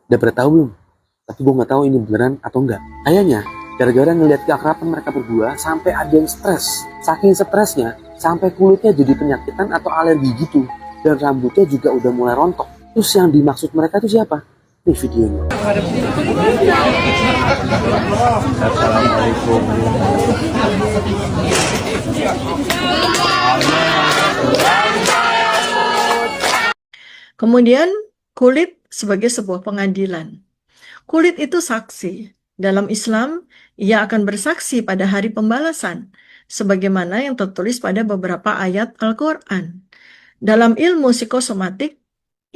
Udah pada tahu belum? Tapi gue nggak tahu ini beneran atau enggak. Kayaknya gara-gara ngelihat keakraban mereka berdua sampai ada yang stres. Saking stresnya sampai kulitnya jadi penyakitan atau alergi gitu. Dan rambutnya juga udah mulai rontok. Terus yang dimaksud mereka itu siapa? Nih videonya. Assalamualaikum. Kemudian kulit sebagai sebuah pengadilan. Kulit itu saksi. Dalam Islam, ia akan bersaksi pada hari pembalasan, sebagaimana yang tertulis pada beberapa ayat Al-Quran. Dalam ilmu psikosomatik,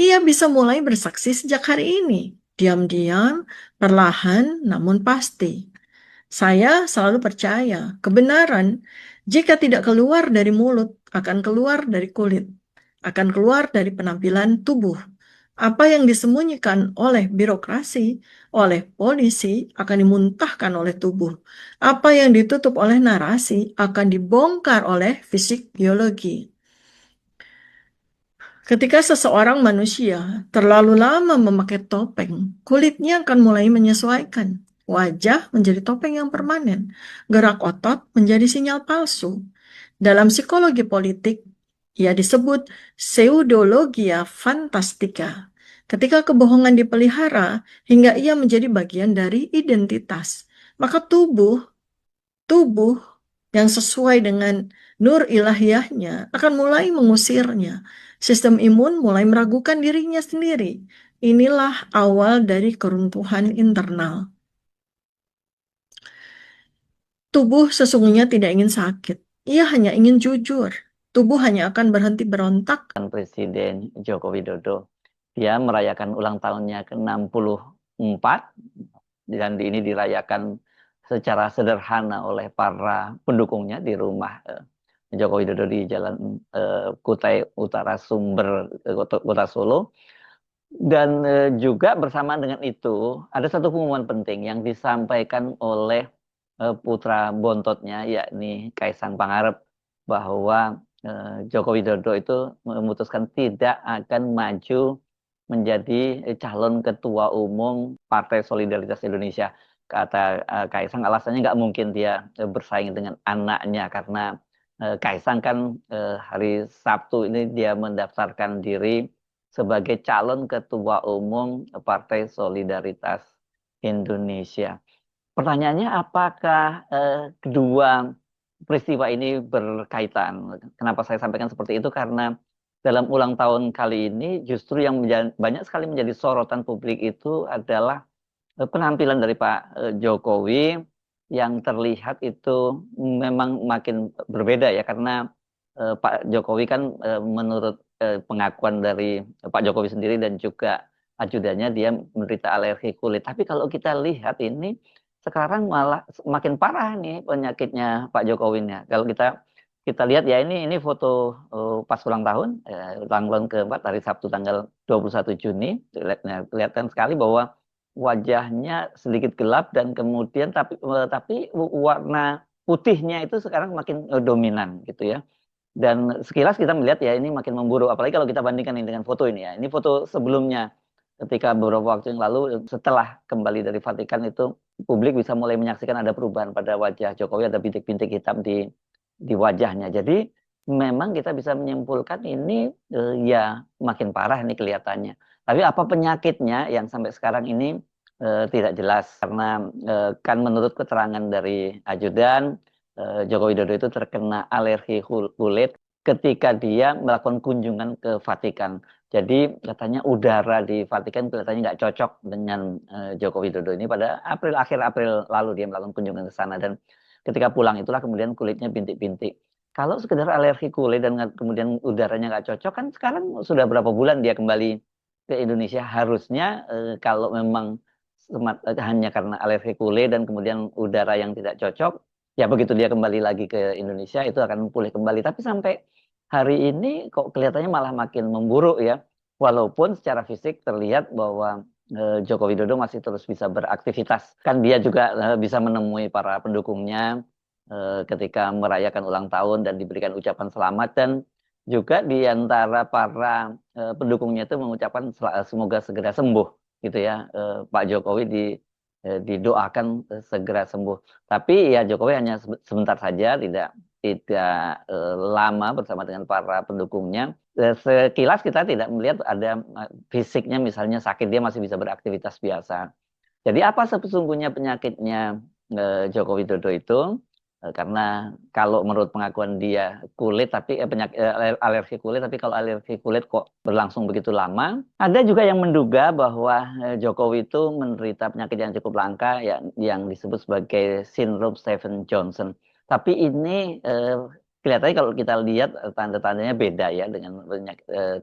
ia bisa mulai bersaksi sejak hari ini, diam-diam, perlahan, namun pasti. Saya selalu percaya kebenaran jika tidak keluar dari mulut, akan keluar dari kulit, akan keluar dari penampilan tubuh. Apa yang disembunyikan oleh birokrasi, oleh polisi, akan dimuntahkan oleh tubuh. Apa yang ditutup oleh narasi akan dibongkar oleh fisik biologi. Ketika seseorang manusia terlalu lama memakai topeng, kulitnya akan mulai menyesuaikan. Wajah menjadi topeng yang permanen, gerak otot menjadi sinyal palsu. Dalam psikologi politik, ia disebut pseudologia fantastika. Ketika kebohongan dipelihara hingga ia menjadi bagian dari identitas, maka tubuh yang sesuai dengan nur ilahiyahnya akan mulai mengusirnya. Sistem imun mulai meragukan dirinya sendiri. Inilah awal dari keruntuhan internal. Tubuh sesungguhnya tidak ingin sakit. Ia hanya ingin jujur. Tubuh hanya akan berhenti berontak. Presiden Joko Widodo, dia merayakan ulang tahunnya ke-64 dan ini dirayakan secara sederhana oleh para pendukungnya di rumah Joko Widodo di Jalan Kutai Utara Sumber, Kota Solo. Dan juga bersamaan dengan itu ada satu pengumuman penting yang disampaikan oleh putra bontotnya, yakni Kaisang Pangarep, bahwa Joko Widodo itu memutuskan tidak akan maju menjadi calon ketua umum Partai Solidaritas Indonesia. Kata Kaisang, alasannya nggak mungkin dia bersaing dengan anaknya, karena Kaisang kan hari Sabtu ini dia mendaftarkan diri sebagai calon ketua umum Partai Solidaritas Indonesia. Pertanyaannya, apakah kedua peristiwa ini berkaitan? Kenapa saya sampaikan seperti itu? Karena dalam ulang tahun kali ini justru yang banyak sekali menjadi sorotan publik itu adalah penampilan dari Pak Jokowi yang terlihat itu memang makin berbeda ya, karena Pak Jokowi kan menurut pengakuan dari Pak Jokowi sendiri dan juga ajudannya, dia menderita alergi kulit. Tapi kalau kita lihat ini sekarang malah makin parah nih penyakitnya Pak Jokowinya. Kalau kita kita lihat ya, ini foto pas ulang tahun, ulang tahun keempat hari Sabtu tanggal 21 Juni. Kelihatan sekali bahwa wajahnya sedikit gelap dan kemudian tapi warna putihnya itu sekarang makin dominan gitu ya. Dan sekilas kita melihat ya ini makin memburuk, apalagi kalau kita bandingkan ini dengan foto ini ya. Ini foto sebelumnya ketika beberapa waktu yang lalu setelah kembali dari Vatikan itu publik bisa mulai menyaksikan ada perubahan pada wajah Jokowi, ada bintik-bintik hitam di wajahnya. Jadi memang kita bisa menyimpulkan ini ya makin parah ini kelihatannya. Tapi apa penyakitnya yang sampai sekarang ini tidak jelas, karena kan menurut keterangan dari ajudan Joko Widodo itu terkena alergi kulit ketika dia melakukan kunjungan ke Vatikan. Jadi katanya udara di Vatikan kelihatannya nggak cocok dengan Joko Widodo ini. Pada akhir April lalu dia melakukan kunjungan ke sana, dan ketika pulang itulah kemudian kulitnya bintik-bintik. Kalau sekedar alergi kulit dan kemudian udaranya nggak cocok, kan sekarang sudah berapa bulan dia kembali ke Indonesia. Harusnya kalau memang hanya karena alergi kulit dan kemudian udara yang tidak cocok, ya begitu dia kembali lagi ke Indonesia itu akan pulih kembali. Tapi sampai hari ini kok kelihatannya malah makin memburuk ya. Walaupun secara fisik terlihat bahwa Joko Widodo masih terus bisa beraktivitas. Kan dia juga bisa menemui para pendukungnya ketika merayakan ulang tahun dan diberikan ucapan selamat, dan juga di antara para pendukungnya itu mengucapkan semoga segera sembuh gitu ya, Pak Jokowi didoakan segera sembuh. Tapi ya Jokowi hanya sebentar saja, tidak lama bersama dengan para pendukungnya. Sekilas kita tidak melihat ada fisiknya misalnya sakit, dia masih bisa beraktivitas biasa. Jadi apa sesungguhnya penyakitnya Joko Widodo itu? Karena kalau menurut pengakuan dia kulit, tapi alergi kulit, tapi kalau alergi kulit kok berlangsung begitu lama. Ada juga yang menduga bahwa Jokowi itu menderita penyakit yang cukup langka yang disebut sebagai sindrom Stephen Johnson. Tapi ini kelihatannya kalau kita lihat tanda-tandanya beda ya dengan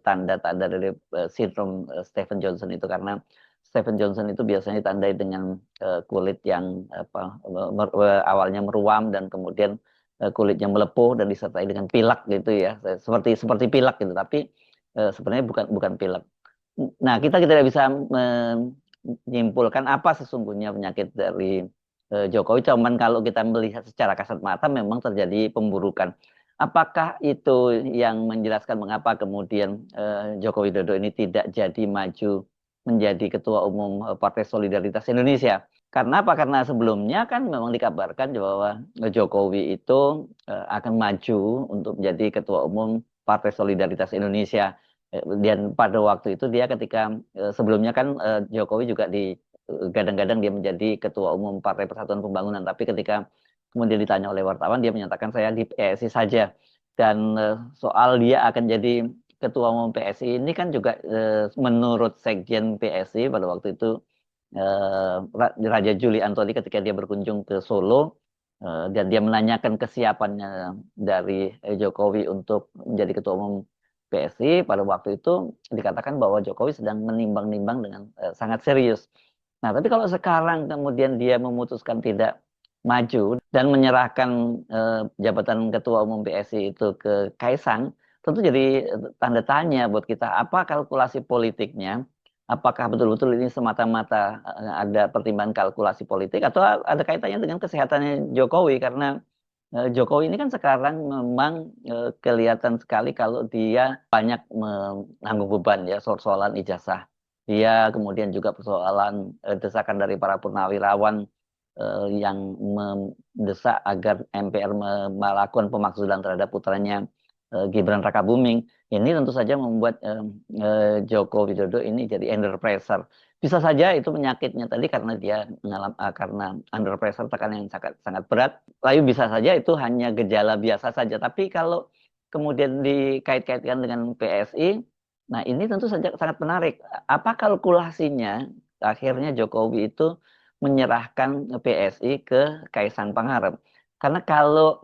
tanda-tanda dari sindrom Stephen Johnson itu, karena Stephen Johnson itu biasanya ditandai dengan kulit yang awalnya meruam dan kemudian kulitnya melepuh dan disertai dengan pilek gitu ya, seperti pilek gitu, tapi sebenarnya bukan pilek. Nah, kita tidak bisa menyimpulkan apa sesungguhnya penyakit dari Jokowi. Cuman kalau kita melihat secara kasat mata memang terjadi pemburukan. Apakah itu yang menjelaskan mengapa kemudian Joko Widodo ini tidak jadi maju menjadi Ketua Umum Partai Solidaritas Indonesia? Karena apa? Karena sebelumnya kan memang dikabarkan bahwa Jokowi itu akan maju untuk menjadi Ketua Umum Partai Solidaritas Indonesia. Dan pada waktu itu dia ketika sebelumnya kan Jokowi juga gadang-gadang dia menjadi Ketua Umum Partai Persatuan Pembangunan. Tapi ketika kemudian ditanya oleh wartawan, dia menyatakan saya di PSI saja. Dan soal dia akan jadi Ketua Umum PSI ini kan juga menurut Sekjen PSI pada waktu itu Raja Juli Antoni ketika dia berkunjung ke Solo dan dia menanyakan kesiapannya dari Jokowi untuk menjadi Ketua Umum PSI, pada waktu itu dikatakan bahwa Jokowi sedang menimbang-nimbang dengan sangat serius. Nah, tapi kalau sekarang kemudian dia memutuskan tidak maju dan menyerahkan jabatan Ketua Umum PSI itu ke Kaisang, tentu jadi tanda tanya buat kita, apa kalkulasi politiknya? Apakah betul-betul ini semata-mata ada pertimbangan kalkulasi politik atau ada kaitannya dengan kesehatannya Jokowi? Karena Jokowi ini kan sekarang memang kelihatan sekali kalau dia banyak menanggung beban ya, soalan ijazah. Dia kemudian juga persoalan desakan dari para purnawirawan yang mendesak agar MPR melakukan pemakzulan terhadap putranya Gibran Rakabuming. Ini tentu saja membuat Joko Widodo ini jadi under pressure. Bisa saja itu penyakitnya tadi karena dia karena under pressure, tekanan yang sangat sangat berat. Lalu bisa saja itu hanya gejala biasa saja. Tapi kalau kemudian dikait-kaitkan dengan PSI, nah ini tentu saja sangat menarik. Apa kalkulasinya akhirnya Jokowi itu menyerahkan PSI ke Kaisang Pangarep? Karena kalau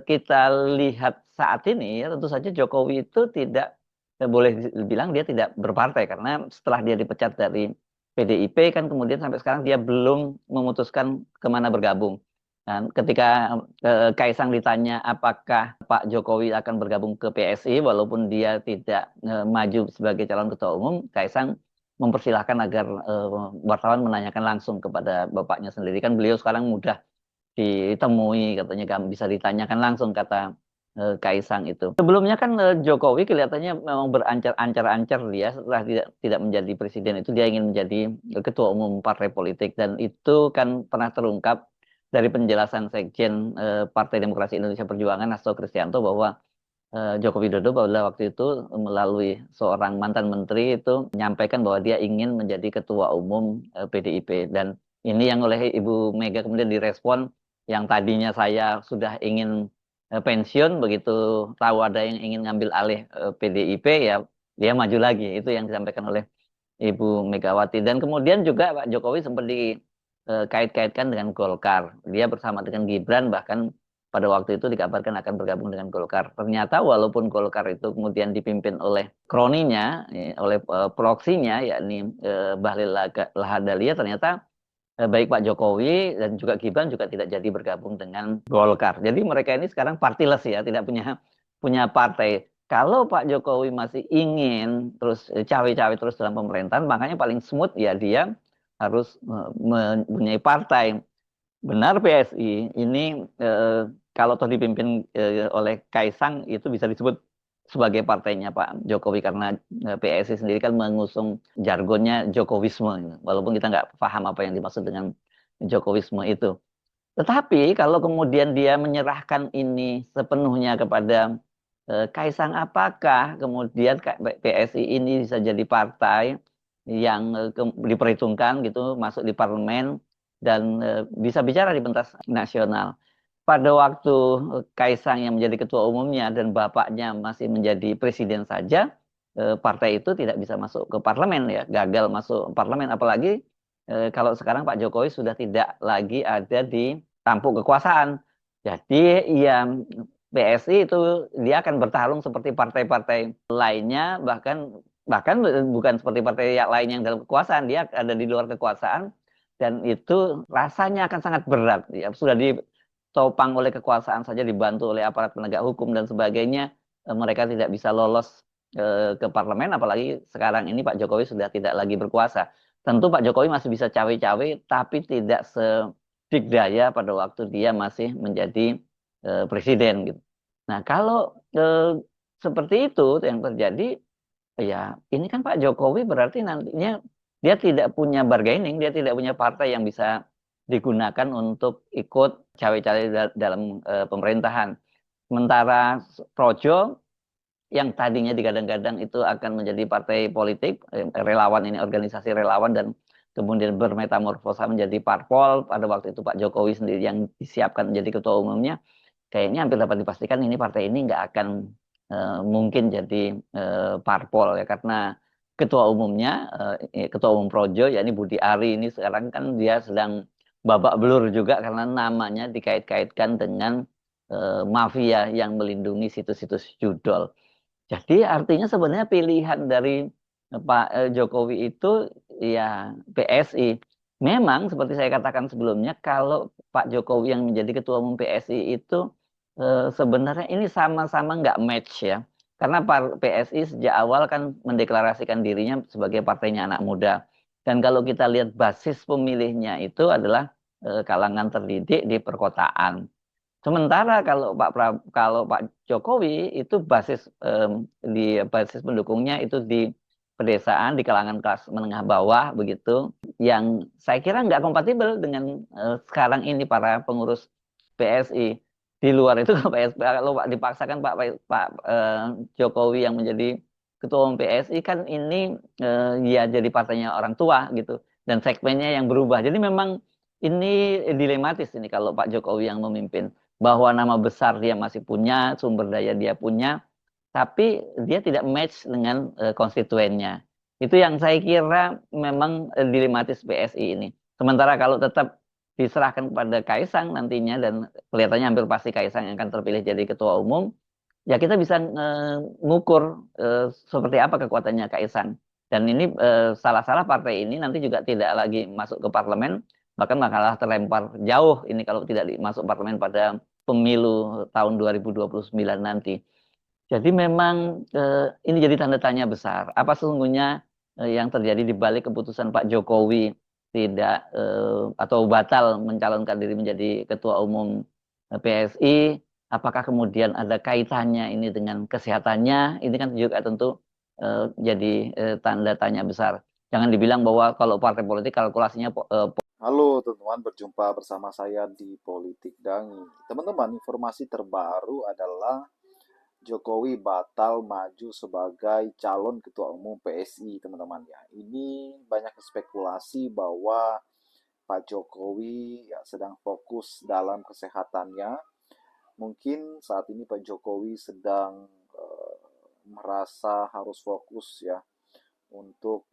kita lihat saat ini, ya, tentu saja Jokowi itu tidak boleh dibilang dia tidak berpartai, karena setelah dia dipecat dari PDIP kan kemudian sampai sekarang dia belum memutuskan kemana bergabung. Dan ketika Kaisang ditanya apakah Pak Jokowi akan bergabung ke PSI walaupun dia tidak maju sebagai calon ketua umum, Kaisang mempersilahkan agar wartawan menanyakan langsung kepada bapaknya sendiri. Kan beliau sekarang mudah ditemui, katanya bisa ditanyakan langsung, kata Kaisang itu. Sebelumnya kan Jokowi kelihatannya memang berancar-ancar dia setelah tidak menjadi presiden itu dia ingin menjadi ketua umum partai politik, dan itu kan pernah terungkap dari penjelasan Sekjen Partai Demokrasi Indonesia Perjuangan Hasto Kristianto bahwa Joko Widodo pada waktu itu melalui seorang mantan menteri itu menyampaikan bahwa dia ingin menjadi ketua umum PDIP, dan ini yang oleh Ibu Mega kemudian direspon, yang tadinya saya sudah ingin pensiun, begitu tahu ada yang ingin ngambil alih PDIP ya dia maju lagi. Itu yang disampaikan oleh Ibu Megawati. Dan kemudian juga Pak Jokowi sempat dikait-kaitkan dengan Golkar. Dia bersama dengan Gibran bahkan pada waktu itu dikabarkan akan bergabung dengan Golkar. Ternyata walaupun Golkar itu kemudian dipimpin oleh kroninya, oleh proksinya, yakni Bahlil Lahadalia, ternyata baik Pak Jokowi dan juga Gibran juga tidak jadi bergabung dengan Golkar. Jadi mereka ini sekarang partyless ya, tidak punya partai. Kalau Pak Jokowi masih ingin terus cawe-cawe terus dalam pemerintahan, makanya paling smooth ya dia harus mempunyai partai. Benar, PSI ini kalau toh dipimpin oleh Kaisang itu bisa disebut sebagai partainya Pak Jokowi, karena PSI sendiri kan mengusung jargonnya Jokowisme, gitu. Walaupun kita nggak paham apa yang dimaksud dengan Jokowisme itu. Tetapi kalau kemudian dia menyerahkan ini sepenuhnya kepada Kaisang, apakah kemudian PSI ini bisa jadi partai yang diperhitungkan gitu masuk di parlemen dan bisa bicara di pentas nasional? Pada waktu Kaisang yang menjadi ketua umumnya dan bapaknya masih menjadi presiden saja, partai itu tidak bisa masuk ke parlemen, ya, gagal masuk parlemen. Apalagi kalau sekarang Pak Jokowi sudah tidak lagi ada di tampuk kekuasaan. Jadi ya PSI itu dia akan bertarung seperti partai-partai lainnya, bahkan bahkan bukan seperti partai yang lain yang dalam kekuasaan, dia ada di luar kekuasaan, dan itu rasanya akan sangat berat. Ya, sudah ditopang oleh kekuasaan saja, dibantu oleh aparat penegak hukum dan sebagainya, mereka tidak bisa lolos ke parlemen, apalagi sekarang ini Pak Jokowi sudah tidak lagi berkuasa. Tentu Pak Jokowi masih bisa cawe-cawe, tapi tidak sedikdaya pada waktu dia masih menjadi presiden gitu. Nah, kalau seperti itu yang terjadi, ya ini kan Pak Jokowi berarti nantinya dia tidak punya bargaining, dia tidak punya partai yang bisa digunakan untuk ikut cawe-cawe dalam pemerintahan. Sementara Projo yang tadinya digadang-gadang itu akan menjadi partai politik, relawan, ini organisasi relawan, dan kemudian bermetamorfosa menjadi parpol. Pada waktu itu Pak Jokowi sendiri yang disiapkan menjadi ketua umumnya, kayaknya hampir dapat dipastikan ini partai ini nggak akan mungkin jadi parpol, ya, karena ketua umumnya, ketua umum Projo, yakni Budi Ari, ini sekarang kan dia sedang babak belur juga karena namanya dikait-kaitkan dengan mafia yang melindungi situs-situs judol. Jadi artinya sebenarnya pilihan dari Pak Jokowi itu ya PSI. Memang seperti saya katakan sebelumnya, kalau Pak Jokowi yang menjadi ketua umum PSI itu sebenarnya ini sama-sama nggak match, ya. Karena PSI sejak awal kan mendeklarasikan dirinya sebagai partainya anak muda. Dan kalau kita lihat basis pemilihnya itu adalah kalangan terdidik di perkotaan. Sementara kalau Pak Jokowi itu basis pendukungnya itu di pedesaan, di kalangan kelas menengah bawah begitu, yang saya kira nggak kompatibel dengan sekarang ini para pengurus PSI. Di luar itu kalau Pak dipaksakan Pak Jokowi yang menjadi ketua umum PSI, kan ini ya jadi partainya orang tua gitu, dan segmennya yang berubah. Jadi memang ini dilematis ini kalau Pak Jokowi yang memimpin, bahwa nama besar dia masih punya, sumber daya dia punya, tapi dia tidak match dengan konstituennya. Itu yang saya kira memang dilematis PSI ini. Sementara kalau tetap diserahkan kepada Kaisang nantinya, dan kelihatannya hampir pasti Kaisang yang akan terpilih jadi ketua umum, ya kita bisa mengukur seperti apa kekuatannya Kaisang. Dan ini salah-salah partai ini nanti juga tidak lagi masuk ke parlemen, bahkan malah terlempar jauh ini kalau tidak masuk parlemen pada pemilu tahun 2029 nanti. Jadi memang ini jadi tanda tanya besar. Apa sesungguhnya yang terjadi di balik keputusan Pak Jokowi tidak atau batal mencalonkan diri menjadi ketua umum PSI? Apakah kemudian ada kaitannya ini dengan kesehatannya? Ini kan juga tentu jadi tanda tanya besar. Jangan dibilang bahwa kalau partai politik kalkulasinya Halo teman-teman, berjumpa bersama saya di Politik Dangi. Teman-teman, informasi terbaru adalah Jokowi batal maju sebagai calon ketua umum PSI, teman-teman ya. Ini banyak spekulasi bahwa Pak Jokowi ya, sedang fokus dalam kesehatannya. Mungkin saat ini Pak Jokowi sedang merasa harus fokus ya untuk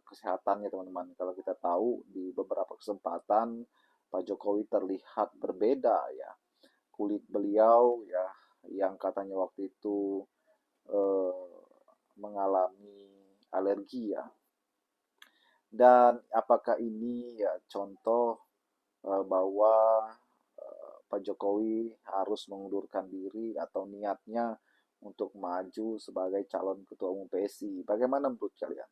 kesehatannya, teman-teman. Kalau kita tahu di beberapa kesempatan Pak Jokowi terlihat berbeda ya, kulit beliau ya yang katanya waktu itu mengalami alergi ya. Dan apakah ini ya contoh bahwa Pak Jokowi harus mengundurkan diri atau niatnya untuk maju sebagai calon ketua umum PSI? Bagaimana menurut kalian?